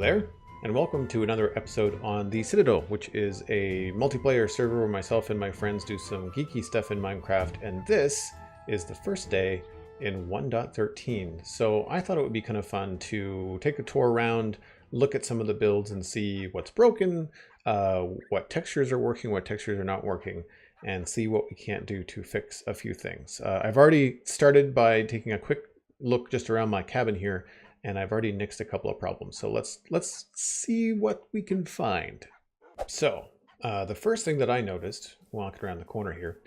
there, and welcome to another episode on the Citadel, which is a multiplayer server where myself and my friends do some geeky stuff in Minecraft, and this is the first day in 1.13. So I thought it would be kind of fun to take a tour around, look at some of the builds and see what's broken, what textures are working, what textures are not working, and see what we can't do to fix a few things. I've already started by taking a quick look just around my cabin here, and I've already nixed a couple of problems. So let's see what we can find. So the first thing that I noticed walking around the corner here,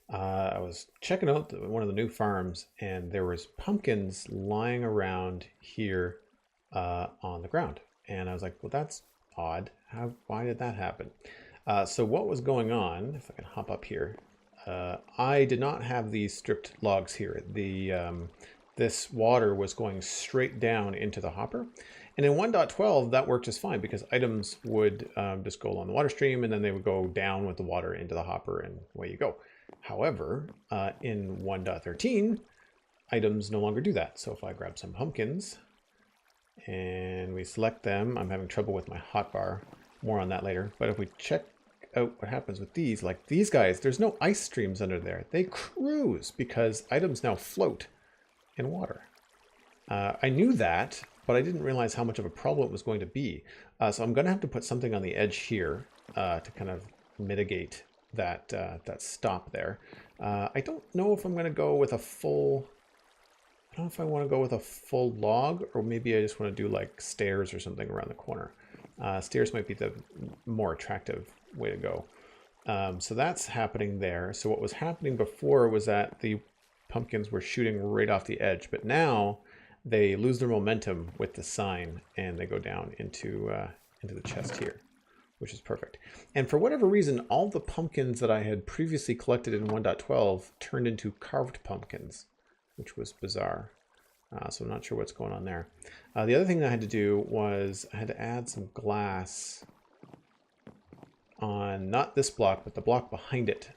I was checking out one of the new farms, and there was pumpkins lying around here on the ground. And I was like, well, that's odd. Why did that happen? So what was going on, if I can hop up here, I did not have these stripped logs here. This water was going straight down into the hopper. And in 1.12, that worked just fine because items would just go along the water stream and then they would go down with the water into the hopper and away you go. However, in 1.13, items no longer do that. So if I grab some pumpkins and we select them, I'm having trouble with my hotbar. More on that later. But if we check out what happens with these, like these guys, there's no ice streams under there. They cruise because items now float in water. I knew that, but I didn't realize how much of a problem it was going to be. So I'm going to have to put something on the edge here to kind of mitigate that that stop there. I don't know if I'm going to go with a full. I don't know if I want to go with a full log, or maybe I just want to do like stairs or something around the corner. Stairs might be the more attractive way to go. So that's happening there. So what was happening before was that the pumpkins were shooting right off the edge, but now they lose their momentum with the sign and they go down into the chest here, which is perfect. And for whatever reason, all the pumpkins that I had previously collected in 1.12 turned into carved pumpkins, which was bizarre. So I'm not sure what's going on there. The other thing I had to do was I had to add some glass on not this block, but the block behind it.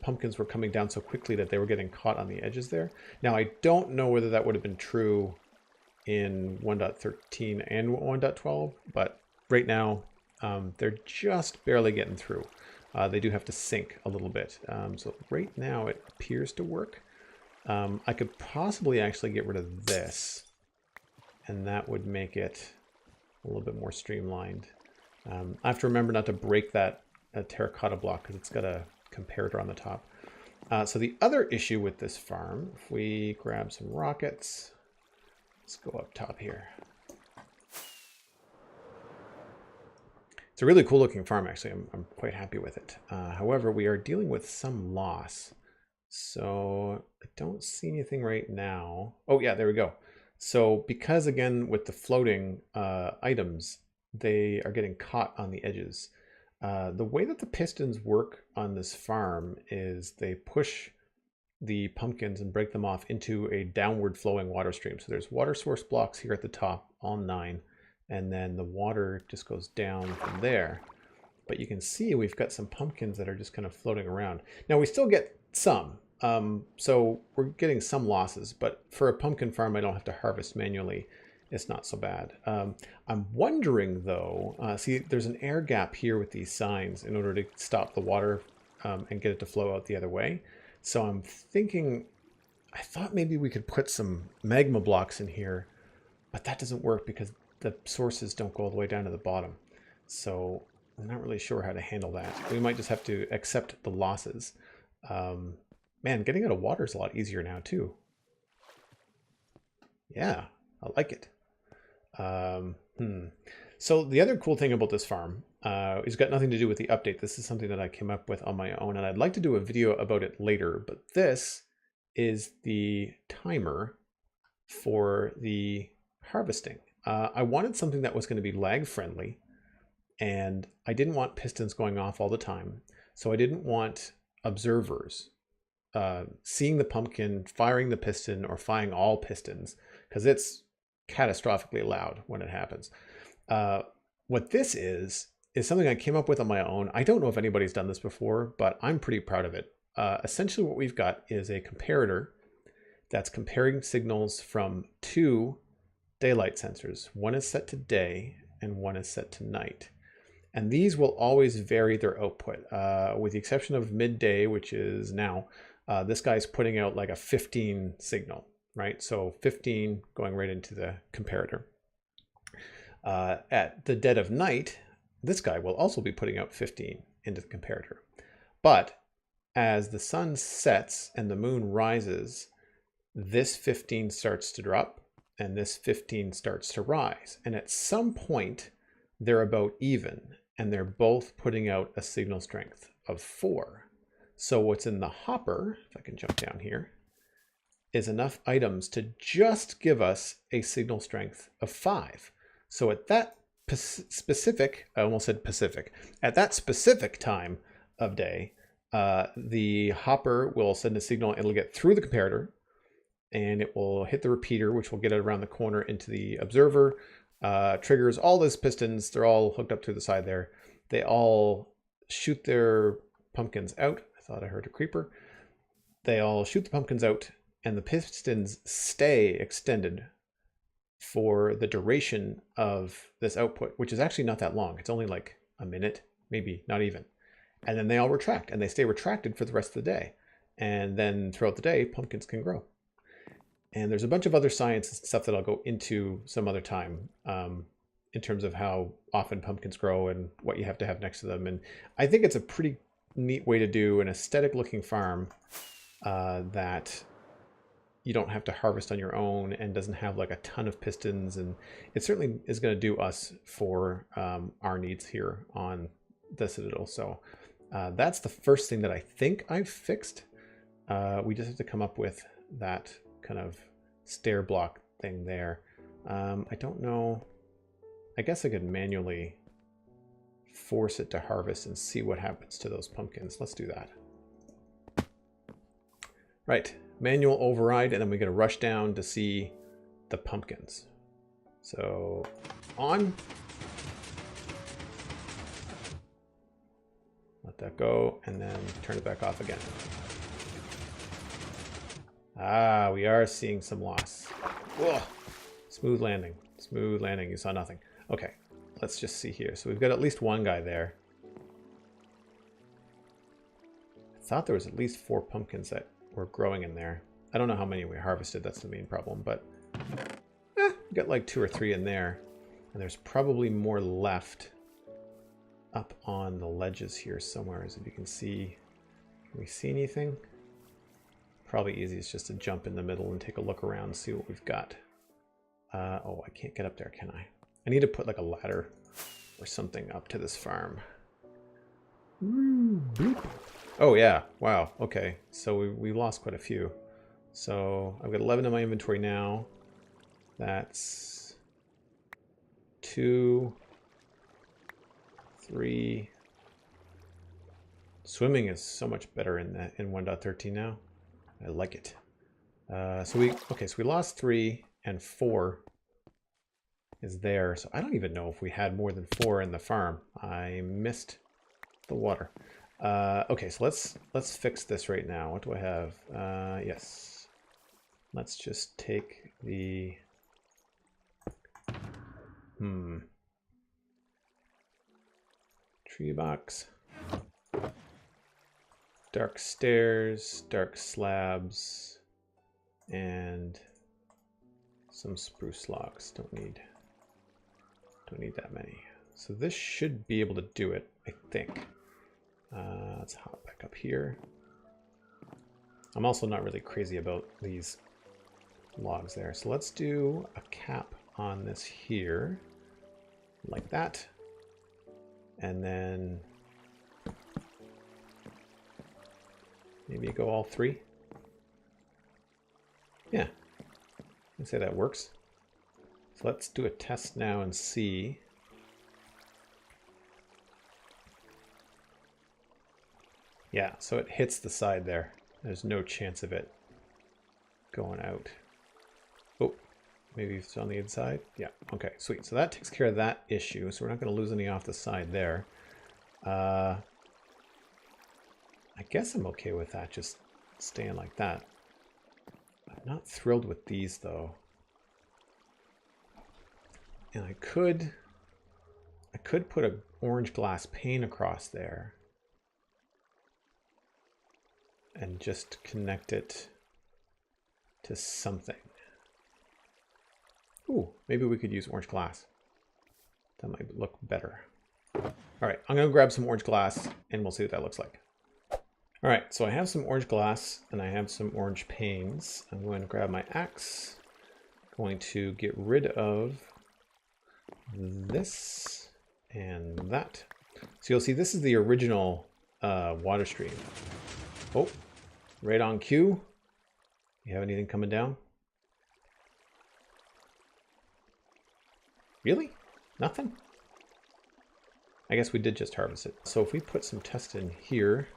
Pumpkins were coming down so quickly that they were getting caught on the edges there. Now, I don't know whether that would have been true in 1.13 and 1.12, but right now they're just barely getting through. They do have to sink a little bit. So right now it appears to work. I could possibly actually get rid of this, and that would make it a little bit more streamlined. I have to remember not to break that terracotta block because it's got a comparator on the top. So the other issue with this farm, if we grab some rockets, let's go up top here. It's a really cool looking farm, actually. I'm quite happy with it. However, we are dealing with some loss. So I don't see anything right now. Oh yeah, there we go. So because again, with the floating items, they are getting caught on the edges. The way that the pistons work on this farm is they push the pumpkins and break them off into a downward flowing water stream. So there's water source blocks here at the top, all 9, and then the water just goes down from there. But you can see we've got some pumpkins that are just kind of floating around. Now we still get some. So we're getting some losses, but for a pumpkin farm, I don't have to harvest manually. It's not so bad. I'm wondering though, see, there's an air gap here with these signs in order to stop the water and get it to flow out the other way. So I'm thinking, I thought maybe we could put some magma blocks in here, but that doesn't work because the sources don't go all the way down to the bottom. So I'm not really sure how to handle that. We might just have to accept the losses. Man, getting out of water is a lot easier now too. Yeah, I like it. So the other cool thing about this farm has got nothing to do with the update. This is something that I came up with on my own, and I'd like to do a video about it later, but this is the timer for the harvesting. I wanted something that was going to be lag friendly, and I didn't want pistons going off all the time. So I didn't want observers seeing the pumpkin, firing the piston, or firing all pistons, because it's catastrophically loud when it happens. What this is something I came up with on my own. I don't know if anybody's done this before, but I'm pretty proud of it. Essentially what we've got is a comparator that's comparing signals from 2 daylight sensors. One is set to day and one is set to night. And these will always vary their output, with the exception of midday, which is now. This guy's putting out like a 15 signal, right? So 15 going right into the comparator. At the dead of night, this guy will also be putting out 15 into the comparator. But as the sun sets and the moon rises, this 15 starts to drop and this 15 starts to rise. And at some point, they're about even, and they're both putting out a signal strength of 4. So what's in the hopper, if I can jump down here, is enough items to just give us a signal strength of 5. So at that specific, I almost said Pacific, at that specific time of day, the hopper will send a signal, it'll get through the comparator, and it will hit the repeater, which will get it around the corner into the observer, triggers all those pistons, they're all hooked up to the side there. They all shoot their pumpkins out. I thought I heard a creeper. They all shoot the pumpkins out, and the pistons stay extended for the duration of this output, which is actually not that long. It's only like a minute, maybe not even. And then they all retract, and they stay retracted for the rest of the day. And then throughout the day, pumpkins can grow. And there's a bunch of other science and stuff that I'll go into some other time, in terms of how often pumpkins grow and what you have to have next to them. And I think it's a pretty neat way to do an aesthetic looking farm that you don't have to harvest on your own and doesn't have like a ton of pistons. And it certainly is going to do us for our needs here on the Citadel. So that's the first thing that I think I've fixed. We just have to come up with that kind of stair block thing there. I don't know. I guess I could manually force it to harvest and see what happens to those pumpkins. Let's do that. Right, manual override, and then we're going to rush down to see the pumpkins. So on. Let that go, and then turn it back off again. Ah, we are seeing some loss. Whoa. Smooth landing. Smooth landing. You saw nothing. Okay, let's just see here. So we've got at least one guy there. I thought there was at least 4 pumpkins that were growing in there. I don't know how many we harvested. That's the main problem. But we got like 2 or 3 in there. And there's probably more left up on the ledges here somewhere. As if you can see. Can we see anything? Probably easiest just to jump in the middle and take a look around and see what we've got. Oh, I can't get up there, can I? I need to put like a ladder or something up to this farm. Oh yeah, wow, okay. So we lost quite a few. So I've got 11 in my inventory now. That's 2, 3. Swimming is so much better in 1.13 now. I like it. So we lost 3 and 4 is there. So I don't even know if we had more than 4 in the farm. I missed the water. Okay, so let's fix this right now. What do I have? Yes. Let's just take the tree box. Dark stairs, dark slabs, and some spruce logs. Don't need that many. So this should be able to do it, I think. Let's hop back up here. I'm also not really crazy about these logs there. So let's do a cap on this here, like that. And then maybe go all 3. Yeah, I'd say that works. So let's do a test now and see. Yeah, so it hits the side there. There's no chance of it going out. Oh, maybe it's on the inside. Yeah, okay, sweet. So that takes care of that issue. So we're not going to lose any off the side there. I guess I'm okay with that, just staying like that. I'm not thrilled with these though. And I could I could put an orange glass pane across there and just connect it to something. Ooh, maybe we could use orange glass. That might look better. All right, I'm gonna grab some orange glass and we'll see what that looks like. All right, so I have some orange glass and I have some orange panes. I'm going to grab my axe, going to get rid of this and that. So you'll see this is the original water stream. Oh, right on cue. You have anything coming down? Really? Nothing? I guess we did just harvest it. So if we put some test in here.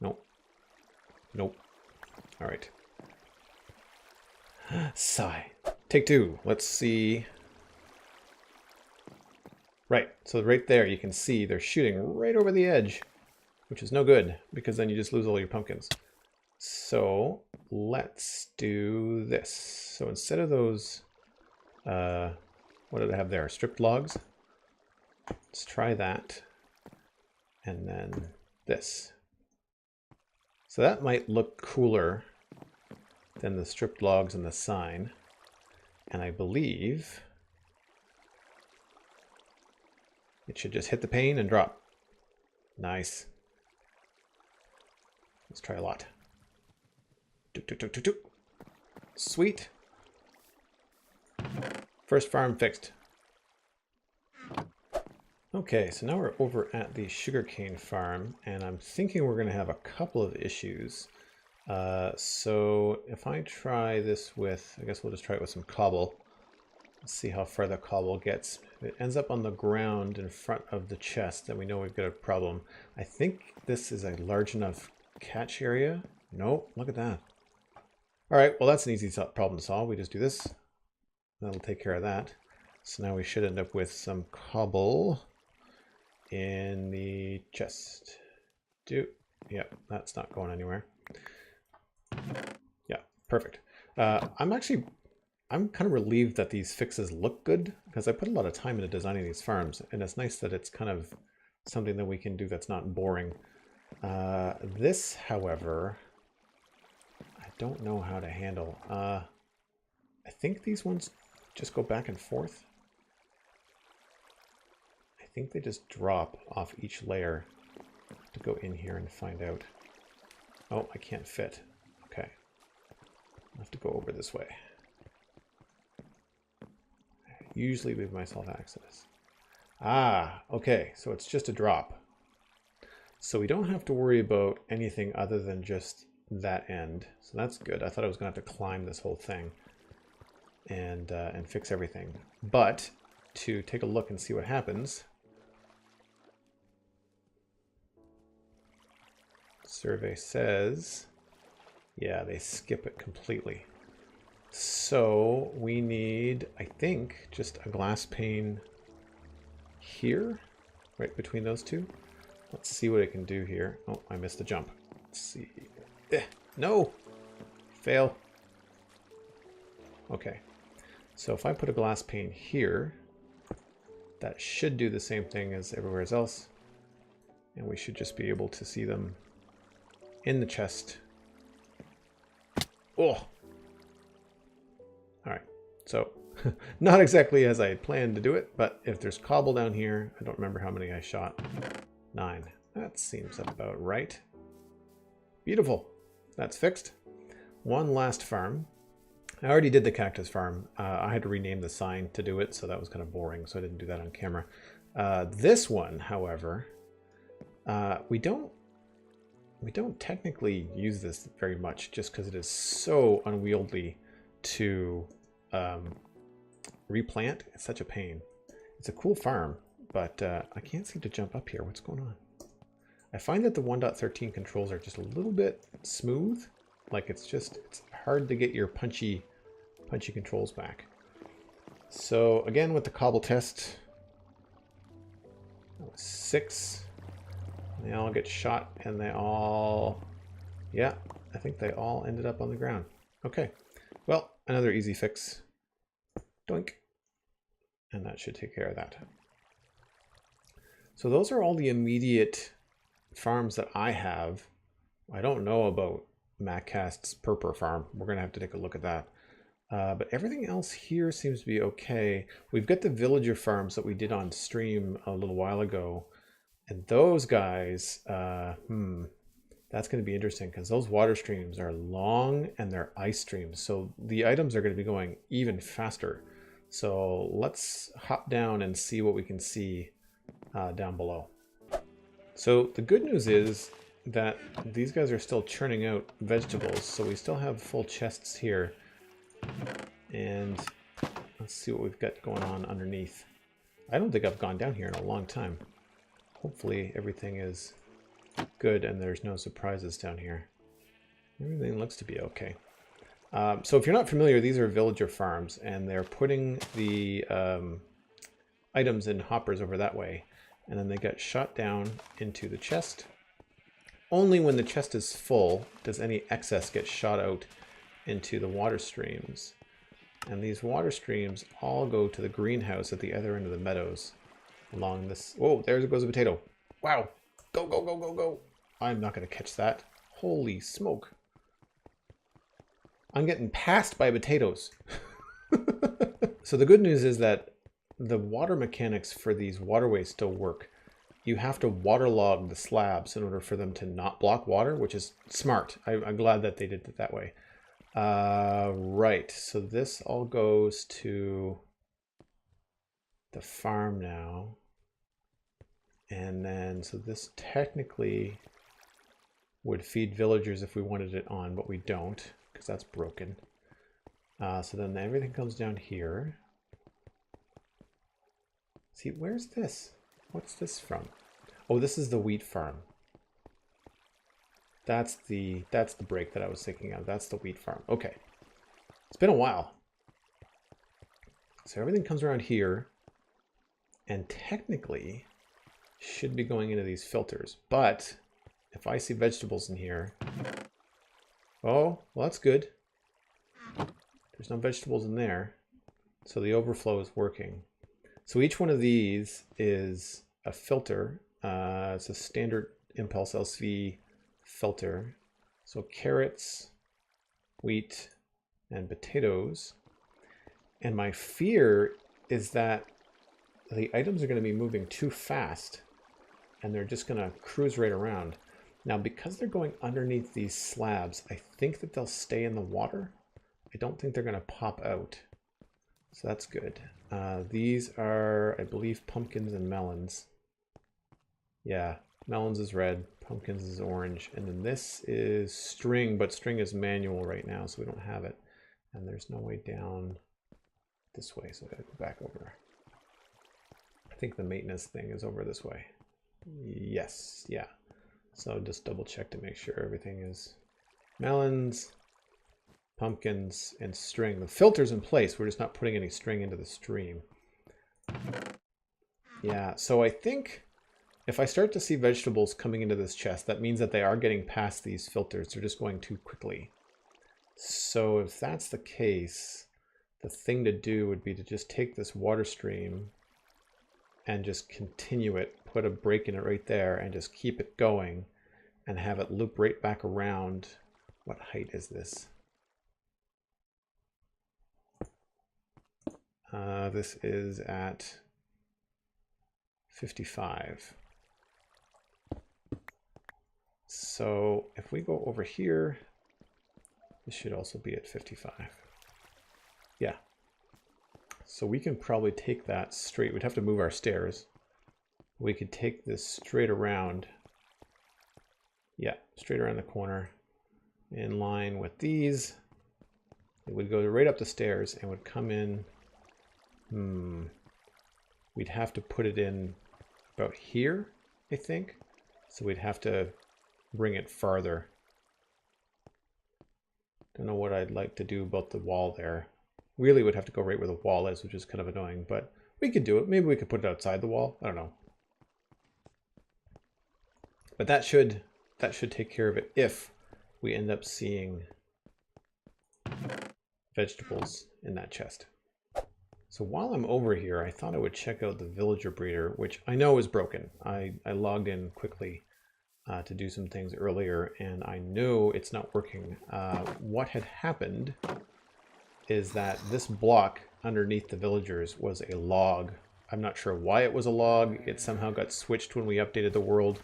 Nope. Nope. All right. Sigh. Take two. Let's see. Right. So right there you can see they're shooting right over the edge, which is no good because then you just lose all your pumpkins. So let's do this. So instead of those, what did I have there? Stripped logs. Let's try that. And then this. So that might look cooler than the stripped logs and the sign. And I believe it should just hit the pane and drop. Nice. Let's try a lot. Sweet. First farm fixed. Okay, so now we're over at the sugarcane farm, and I'm thinking we're going to have a couple of issues. So if I try this with, I guess we'll just try it with some cobble. Let's see how far the cobble gets. If it ends up on the ground in front of the chest, then we know we've got a problem. I think this is a large enough catch area. Nope, look at that. All right, well, that's an easy problem to solve. We just do this. That'll take care of that. So now we should end up with some cobble in the chest. Yep, that's not going anywhere. Yeah, perfect. I'm kind of relieved that these fixes look good because I put a lot of time into designing these farms, and it's nice that it's kind of something that we can do that's not boring. This, however, I don't know how to handle. I think these ones just go back and forth. I think they just drop off each layer to go in here and find out. Oh, I can't fit. Okay. I have to go over this way. I usually leave myself access. Ah, okay. So it's just a drop. So we don't have to worry about anything other than just that end. So that's good. I thought I was going to have to climb this whole thing and fix everything. But to take a look and see what happens, survey says, yeah, they skip it completely. So we need, I think, just a glass pane here, right between those two. Let's see what it can do here. Oh, I missed the jump. Let's see. No! Fail. Okay. So if I put a glass pane here, that should do the same thing as everywhere else. And we should just be able to see them in the chest. Oh! Alright. So, not exactly as I had planned to do it, but if there's cobble down here, I don't remember how many I shot. 9. That seems about right. Beautiful. That's fixed. One last farm. I already did the cactus farm. I had to rename the sign to do it, so that was kind of boring, so I didn't do that on camera. This one, however, we don't technically use this very much just because it is so unwieldy to replant. It's such a pain. It's a cool farm, but I can't seem to jump up here. What's going on? I find that the 1.13 controls are just a little bit smooth. Like it's hard to get your punchy controls back. So again, with the cobble test, 6. They all get shot and they all, yeah, I think they all ended up on the ground. Okay, well, another easy fix. Doink. And that should take care of that. So those are all the immediate farms that I have. I don't know about Macast's Purpur farm. We're going to have to take a look at that. But everything else here seems to be okay. We've got the villager farms that we did on stream a little while ago. And those guys, that's going to be interesting because those water streams are long and they're ice streams. So the items are going to be going even faster. So let's hop down and see what we can see down below. So the good news is that these guys are still churning out vegetables. So we still have full chests here. And let's see what we've got going on underneath. I don't think I've gone down here in a long time. Hopefully everything is good and there's no surprises down here. Everything looks to be okay. So if you're not familiar, these are villager farms and they're putting the items in hoppers over that way. And then they get shot down into the chest. Only when the chest is full does any excess get shot out into the water streams. And these water streams all go to the greenhouse at the other end of the meadows along this. Oh, there goes a potato. Wow. Go, go, go, go, go. I'm not going to catch that. Holy smoke. I'm getting passed by potatoes. So the good news is that the water mechanics for these waterways still work. You have to waterlog the slabs in order for them to not block water, which is smart. I'm glad that they did it that way. Right, so this all goes to the farm now. And then, so this technically would feed villagers if we wanted it on, but we don't, because that's broken. So then everything comes down here. See, where's this? What's this from? Oh, this is the wheat farm. That's the break that I was thinking of. That's the wheat farm. Okay. It's been a while. So everything comes around here and technically should be going into these filters. But if I see vegetables in here, oh, well, that's good. There's no vegetables in there. So the overflow is working. So each one of these is a filter. It's a standard Impulse LCV filter. So carrots, wheat, and potatoes. And my fear is that the items are going to be moving too fast and they're just going to cruise right around. Now, because they're going underneath these slabs, I think that they'll stay in the water. I don't think they're going to pop out. So that's good. These are, I believe, pumpkins and melons. Yeah, melons is red, pumpkins is orange, and then this is string, but string is manual right now, so we don't have it. And there's no way down this way, so I gotta go back over. I think the maintenance thing is over this way. Yes, yeah. So just double check to make sure everything is melons, pumpkins, and string. The filter's in place, we're just not putting any string into the stream. Yeah, so I think if I start to see vegetables coming into this chest, that means that they are getting past these filters. They're just going too quickly. So if that's the case, the thing to do would be to just take this water stream and just continue it, put a break in it right there, and just keep it going and have it loop right back around. What height is this? This is at 55. So if we go over here, this should also be at 55. Yeah. So we can probably take that straight. We'd have to move our stairs. We could take this straight around. Yeah, straight around the corner in line with these. It would go right up the stairs and would come in. We'd have to put it in about here, I think. So we'd have to bring it farther. Don't know what I'd like to do about the wall there. Really would have to go right where the wall is, which is kind of annoying, but we could do it. Maybe we could put it outside the wall. I don't know. But that should take care of it if we end up seeing vegetables in that chest. So while I'm over here, I thought I would check out the villager breeder, which I know is broken. I logged in quickly to do some things earlier, and I know it's not working. What had happened is that this block underneath the villagers was a log. I'm not sure why it was a log. It somehow got switched when we updated the world.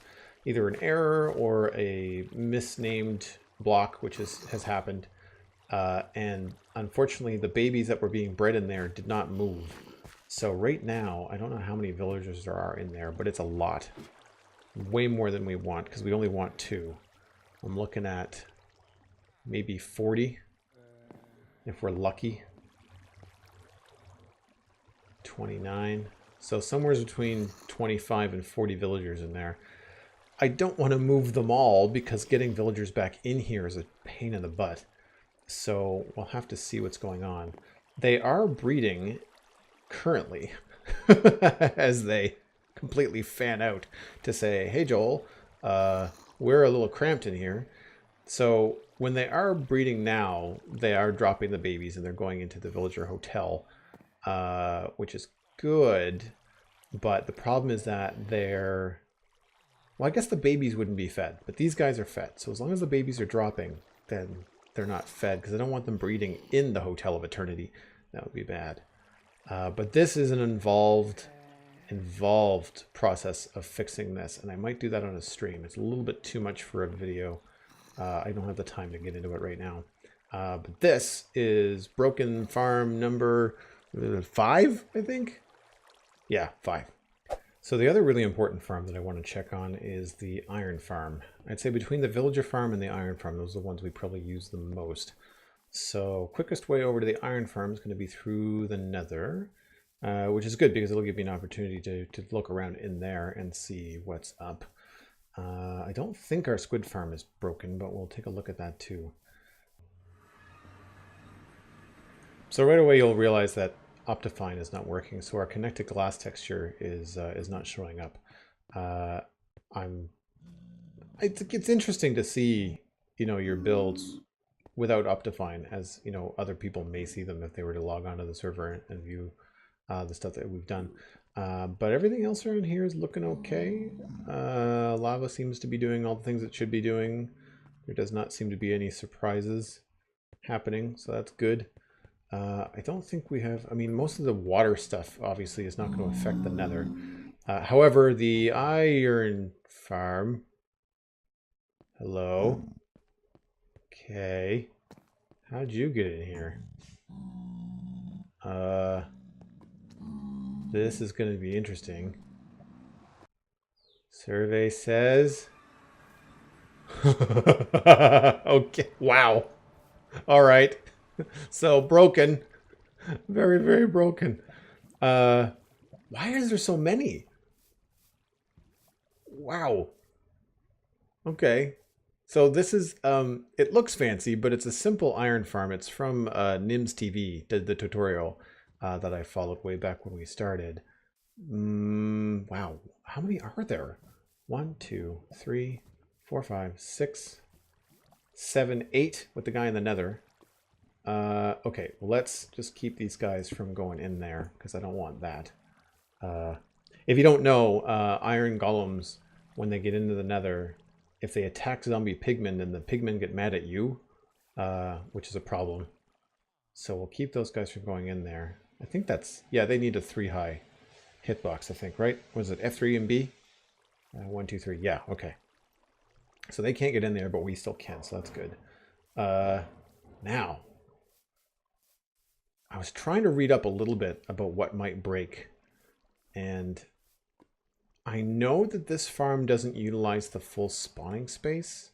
Either an error or a misnamed block, which has happened. And unfortunately, the babies that were being bred in there did not move. So right now, I don't know how many villagers there are in there, but it's a lot. Way more than we want, because we only want 2. I'm looking at maybe 40, if we're lucky. 29. So somewhere between 25 and 40 villagers in there. I don't want to move them all, because getting villagers back in here is a pain in the butt. So we'll have to see what's going on. They are breeding currently as they completely fan out to say, hey, Joel, we're a little cramped in here. So when they are breeding now, they are dropping the babies and they're going into the villager hotel, which is good. But the problem is that they're... Well, I guess the babies wouldn't be fed, but these guys are fed. So as long as the babies are dropping, then they're not fed, because I don't want them breeding in the Hotel of Eternity. That would be bad. But this is an involved process of fixing this, and I might do that on a stream. It's a little bit too much for a video. I don't have the time to get into it right now. But this is Broken Farm number 5, I think? Yeah, 5. So the other really important farm that I want to check on is the Iron Farm. I'd say between the Villager Farm and the Iron Farm, those are the ones we probably use the most. So quickest way over to the Iron Farm is going to be through the Nether, which is good because it'll give me an opportunity to look around in there and see what's up. I don't think our Squid Farm is broken, but we'll take a look at that too. So right away you'll realize that Optifine is not working, so our connected glass texture is not showing up. It's interesting to see, you know, your builds without Optifine, as you know, other people may see them if they were to log onto the server and view the stuff that we've done. But everything else around here is looking okay. Lava seems to be doing all the things it should be doing. There does not seem to be any surprises happening, so that's good. I don't think we have... I mean, most of the water stuff obviously is not going to affect the Nether. However, the Iron Farm... Hello? Okay. How'd you get in here? This is going to be interesting. Survey says... Okay, wow. All right. So broken. Very, very broken. Why is there so many? Wow. Okay. So this is, it looks fancy, but it's a simple iron farm. It's from Nims TV, did the tutorial that I followed way back when we started. Wow. How many are there? 1, 2, 3, 4, 5, 6, 7, 8 with the guy in the Nether. Okay, well, let's just keep these guys from going in there, because I don't want that. If you don't know, iron golems, when they get into the Nether, if they attack zombie pigmen, then the pigmen get mad at you, which is a problem. So we'll keep those guys from going in there. I think that's... Yeah, they need a 3 high hitbox, I think, right? Was it F3 and B? 1, 2, 3. Yeah, okay. So they can't get in there, but we still can, so that's good. Now... I was trying to read up a little bit about what might break, and I know that this farm doesn't utilize the full spawning space.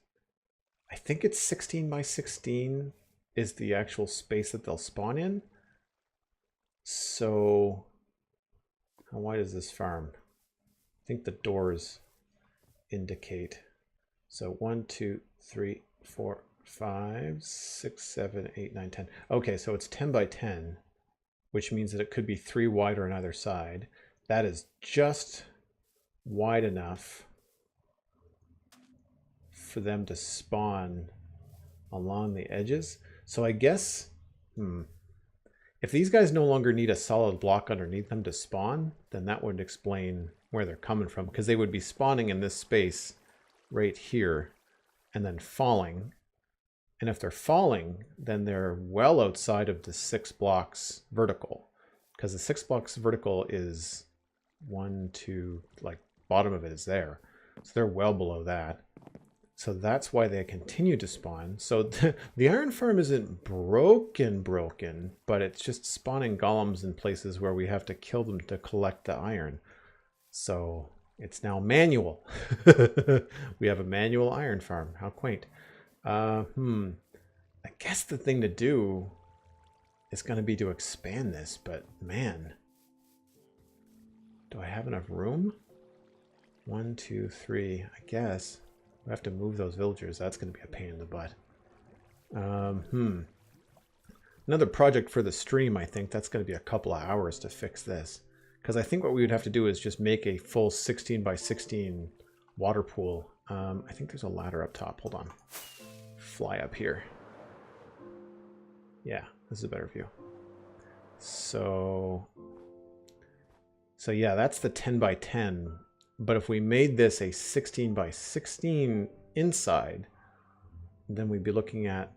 I think it's 16 by 16 is the actual space that they'll spawn in. So how wide is this farm? I think the doors indicate. So 1, 2, 3, 4, 5, 6, 7, 8, 9, 10. Okay, so it's 10 by 10, which means that it could be 3 wider on either side. That is just wide enough for them to spawn along the edges. So I guess, If these guys no longer need a solid block underneath them to spawn, then that would explain where they're coming from, because they would be spawning in this space right here and then falling. And if they're falling, then they're well outside of the 6 blocks vertical, because the 6 blocks vertical is 1, 2, like bottom of it is there. So they're well below that. So that's why they continue to spawn. So the iron farm isn't broken, but it's just spawning golems in places where we have to kill them to collect the iron. So it's now manual. We have a manual iron farm. How quaint. I guess the thing to do is going to be to expand this, but man, do I have enough room? 1, 2, 3, I guess. We have to move those villagers. That's going to be a pain in the butt. Another project for the stream, I think. That's going to be a couple of hours to fix this. Because I think what we would have to do is just make a full 16 by 16 water pool. I think there's a ladder up top. Hold on. Fly up here. Yeah, this is a better view. So yeah, that's the 10 by 10. But if we made this a 16 by 16 inside, then we'd be looking at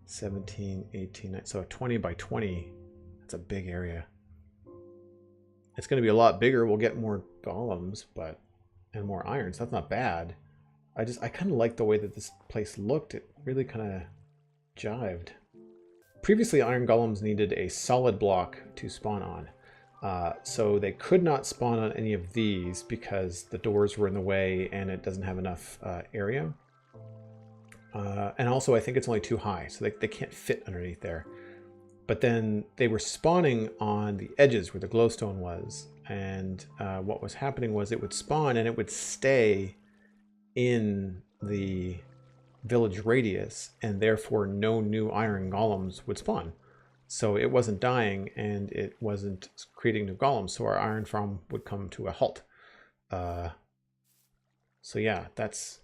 17, 18, so a 20 by 20. That's a big area. It's going to be a lot bigger. We'll get more golems, and more irons. That's not bad. I kind of like the way that this place looked. It really kind of jived. Previously, iron golems needed a solid block to spawn on. So they could not spawn on any of these because the doors were in the way and it doesn't have enough area. And also I think it's only too high, so they can't fit underneath there. But then they were spawning on the edges where the glowstone was. And what was happening was it would spawn and it would stay in the village radius, and therefore no new iron golems would spawn. So it wasn't dying and it wasn't creating new golems, so our iron farm would come to a halt. So yeah, that's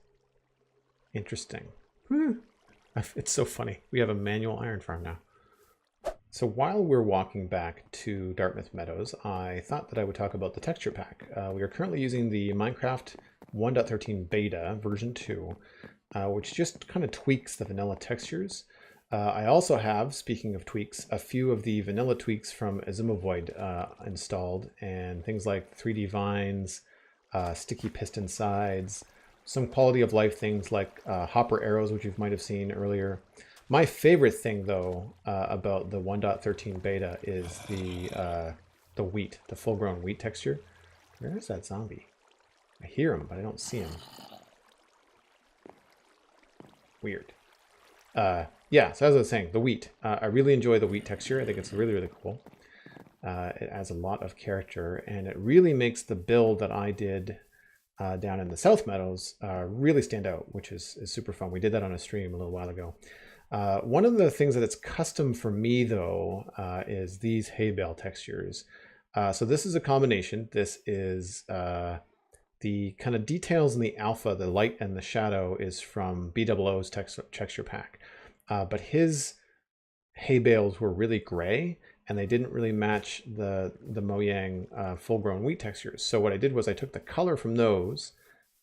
interesting. It's so funny. We have a manual iron farm now. So while we're walking back to Dartmouth Meadows, I thought that I would talk about the texture pack. We are currently using the Minecraft 1.13 beta version 2, which just kind of tweaks the vanilla textures. I also have, speaking of tweaks, a few of the vanilla tweaks from Azimuvoid installed, and things like 3D vines, sticky piston sides, some quality of life things like hopper arrows, which you might have seen earlier. My favorite thing, though, about the 1.13 beta is the wheat, the full-grown wheat texture. Where is that zombie? I hear him, but I don't see him. Weird. Yeah, so as I was saying, the wheat. I really enjoy the wheat texture. I think it's really, really cool. It adds a lot of character, and it really makes the build that I did down in the South Meadows really stand out, which is super fun. We did that on a stream a little while ago. One of the things that it's custom for me, though, is these hay bale textures. So this is a combination. This is the kind of details in the alpha, the light and the shadow, is from BOO's texture pack. But his hay bales were really gray, and they didn't really match the Mojang full-grown wheat textures. So what I did was I took the color from those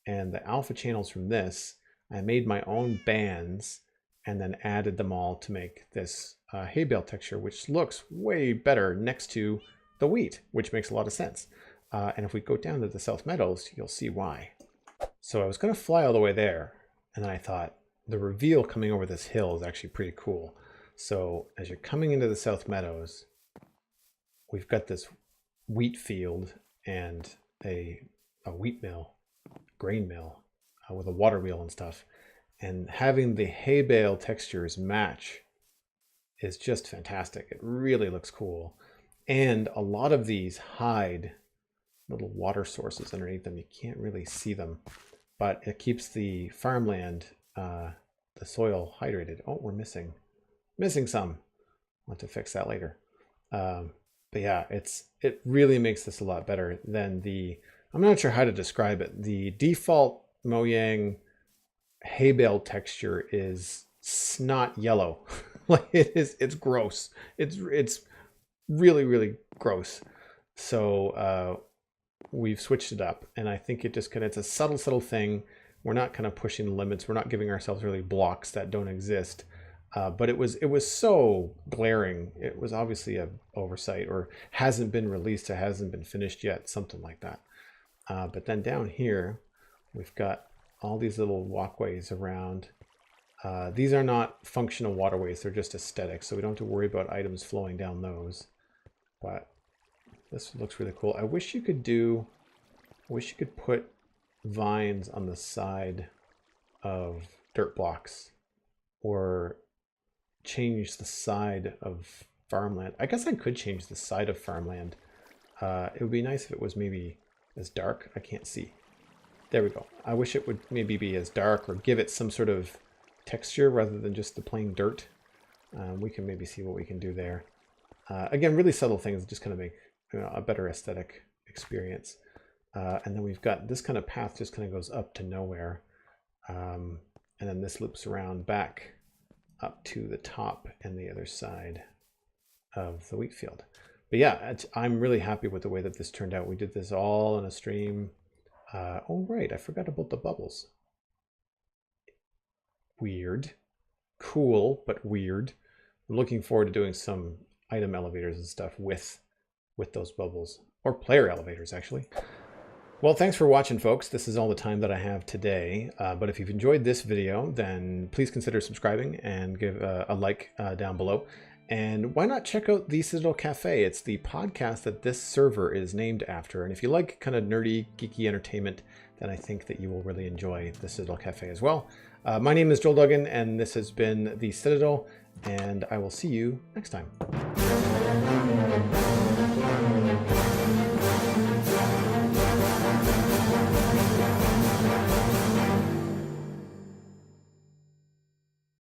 and the alpha channels from this. I made my own bands and then added them all to make this hay bale texture, which looks way better next to the wheat, which makes a lot of sense. And if we go down to the South Meadows, you'll see why. So I was going to fly all the way there, and then I thought the reveal coming over this hill is actually pretty cool. So as you're coming into the South Meadows, we've got this wheat field and a wheat mill, grain mill, with a water wheel and stuff. And having the hay bale textures match is just fantastic. It really looks cool. And a lot of these hide little water sources underneath them. You can't really see them, but it keeps the farmland, the soil hydrated. Oh, we're missing some. I'll have to fix that later. But yeah, it really makes this a lot better than I'm not sure how to describe it. The default Mojang hay bale texture is snot yellow. Like it's gross. It's really, really gross. So we've switched it up, and I think it just it's a subtle thing. We're not kind of pushing the limits. We're not giving ourselves really blocks that don't exist. But it was so glaring. It was obviously an oversight, or hasn't been released, or hasn't been finished yet, something like that. But then down here, we've got all these little walkways around. These are not functional waterways, they're just aesthetic, so we don't have to worry about items flowing down those. But this looks really cool. I wish you could put vines on the side of dirt blocks, or change the side of farmland. I guess I could change the side of farmland. It would be nice if it was maybe as dark. I can't see. There we go. I wish it would maybe be as dark, or give it some sort of texture rather than just the plain dirt. We can maybe see what we can do there. Again, really subtle things just kind of make a better aesthetic experience. And then we've got this kind of path just kind of goes up to nowhere. And then this loops around back up to the top and the other side of the wheat field. But yeah, I'm really happy with the way that this turned out. We did this all in a stream. Oh, right, I forgot about the bubbles. Weird. Cool, but weird. I'm looking forward to doing some item elevators and stuff with those bubbles, or player elevators actually. Well, thanks for watching, folks. This is all the time that I have today. But if you've enjoyed this video, then please consider subscribing and give a like down below. And why not check out the Citadel Cafe? It's the podcast that this server is named after. And if you like kind of nerdy, geeky entertainment, then I think that you will really enjoy the Citadel Cafe as well. My name is Joel Duggan, and this has been the Citadel, and I will see you next time.